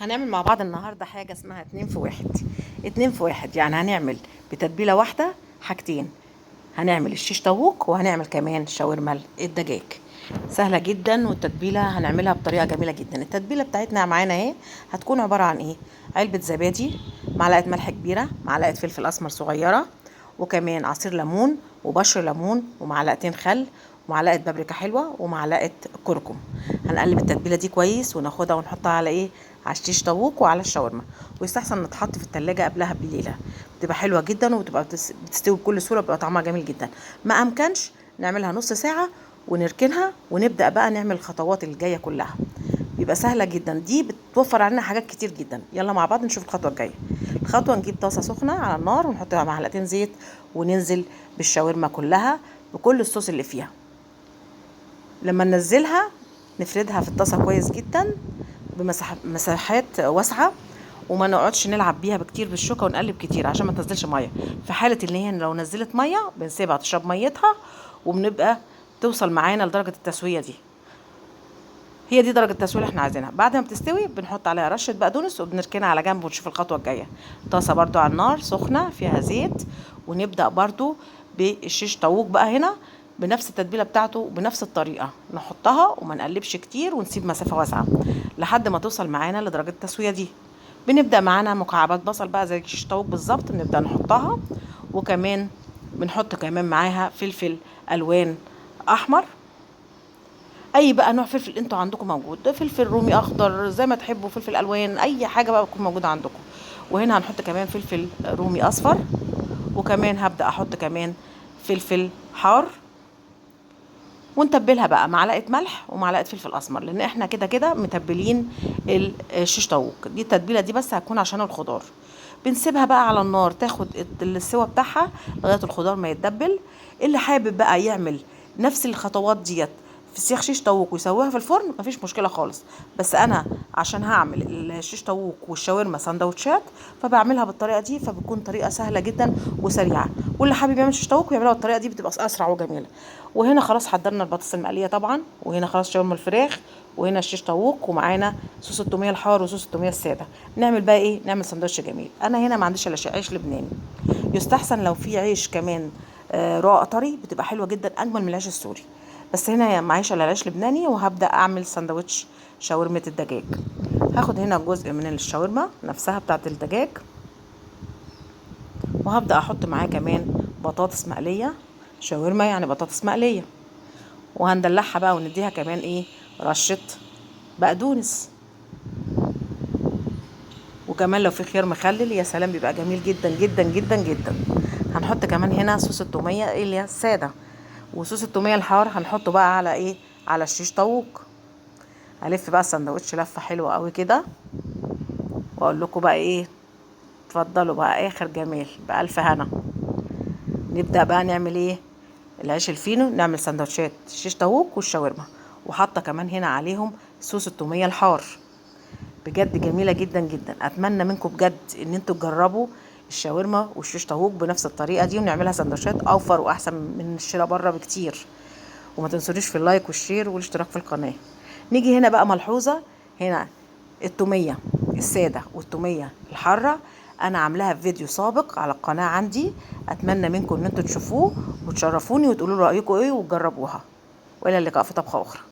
هنعمل مع بعض النهاردة حاجة اسمها اتنين في واحد. اتنين في واحد يعني هنعمل بتتبيلة واحدة حاجتين، هنعمل الشيش طاووق وهنعمل كمان شاورما الدجاج. سهلة جدا، والتتبيلة هنعملها بطريقة جميلة جدا. التتبيلة بتاعتنا معانا اهي هتكون عبارة عن ايه: علبة زبادي، معلقة ملح كبيرة، معلقة فلفل اسمر صغيرة، وكمان عصير ليمون وبشر ليمون ومعلقتين خل ومعلقه بابريكا حلوه ومعلقه كركم. هنقلب التتبيله دي كويس وناخدها ونحطها على ايه، على الشيش طاووق وعلى الشاورما. ويستحسن ان تتحط في التلاجة قبلها بليله، بتبقى حلوه جدا وبتبقى بتستوي بكل سهوله، بيبقى طعمها جميل جدا. ما امكنش نعملها نص ساعه ونركنها ونبدا بقى نعمل الخطوات اللي جايه كلها، بيبقى سهله جدا. دي بتوفر علينا حاجات كتير جدا. يلا مع بعض نشوف الخطوه الجايه. الخطوه: نجيب طاسه سخنه على النار ونحط لها معلقتين زيت وننزل بالشاورما كلها بكل الصوص اللي فيها. لما ننزلها نفردها في الطاسه كويس جدا بمساحات واسعه، وما نقعدش نلعب بيها بكتير بالشوكه ونقلب كتير عشان ما تنزلش ميه. في حاله ان هي لو نزلت ميه بنسيبها تشرب ميتها، وبنبقى توصل معانا لدرجه التسويه دي. هي دي درجه التسويه اللي احنا عايزينها. بعد ما بتستوي بنحط عليها رشه بقدونس وبنركنها على جنب ونشوف الخطوه الجايه. طاسه برضو على النار سخنه فيها زيت، ونبدا برضو بالشيش طاووق بقى هنا بنفس التتبيله بتاعته وبنفس الطريقه، نحطها وما نقلبش كتير ونسيب مسافه واسعه لحد ما توصل معانا لدرجه التسويه دي. بنبدا معانا مكعبات بصل بقى زي الشيش طاووق بالظبط، بنبدا نحطها، وكمان بنحط كمان معاها فلفل الوان احمر، اي بقى نوع فلفل انتوا عندكم موجود، فلفل رومي اخضر زي ما تحبوا، فلفل الوان، اي حاجه بقى بتكون موجوده عندكم. وهنا هنحط كمان فلفل رومي اصفر، وكمان هبدا احط كمان فلفل حار، ونتبلها بقى معلقه ملح ومعلقه فلفل اسمر، لان احنا كده كده متبلين الشيش طاووق. دي التتبيله دي بس هتكون عشان الخضار. بنسيبها بقى على النار تاخد السوا بتاعها لغايه الخضار ما يتدبل. اللي حابب بقى يعمل نفس الخطوات ديت في سيخ شيش طاووق ويسويها في الفرن مفيش مشكله خالص، بس انا عشان هعمل الشيش طاووق والشاورما سندوتشات فبعملها بالطريقه دي، فبتكون طريقه سهله جدا وسريعه. واللي حابب يعمل شيش طاووق يعملها بالطريقه دي بتبقى اسرع وجميله. وهنا خلاص حضرنا البطاطس المقليه طبعا، وهنا خلاص شاورما الفراخ، وهنا الشيش طاووق، ومعانا صوص التوميه الحار وصوص التوميه الساده. نعمل بقى ايه؟ نعمل سندوتش جميل. انا هنا ما عنديش الا عيش لبناني، يستحسن لو في عيش كمان رقاق طري بتبقى حلوه جدا اجمل من العيش السوري. بس هنا معيش الا العيش لبناني، وهبدا اعمل سندوتش شاورما الدجاج. هاخد هنا جزء من الشاورما نفسها بتاعت الدجاج، وهبدا احط معاه كمان بطاطس مقليه، شاورما يعني بطاطس مقليه، وهندلعها بقى ونديها كمان ايه، رشه بقدونس، وكمان لو في خيار مخلل يا سلام بيبقى جميل جدا جدا جدا جدا. هنحط كمان هنا صوص التوميه اللي هي الساده، وصوص التوميه الحار هنحطه بقى على ايه، على الشيش طاووق. هلف بقى السندوتش لفه حلوه قوي كده، واقول لكم بقى ايه، اتفضلوا بقى اخر جمال بألف هنا. نبدأ بقى نعمل ايه، العيش الفينو، نعمل سندوتشات الشيش طاووق والشاورما، وحاطه كمان هنا عليهم صوص التوميه الحار. بجد جميله جدا جدا. اتمنى منكم بجد ان انتوا تجربوا الشاورما والشيش طاووق بنفس الطريقه دي، ونعملها سندوتشات اوفر واحسن من الشراء بره بكتير. وما تنسونيش في اللايك والشير والاشتراك في القناه. نيجي هنا بقى ملحوظه، هنا التوميه الساده والتوميه الحاره انا عاملاها في فيديو سابق على القناه عندي، اتمنى منكم ان انتوا تشوفوه وتشرفوني وتقولوا رايكم ايه وتجربوها. والى اللقاء في طبخه اخرى.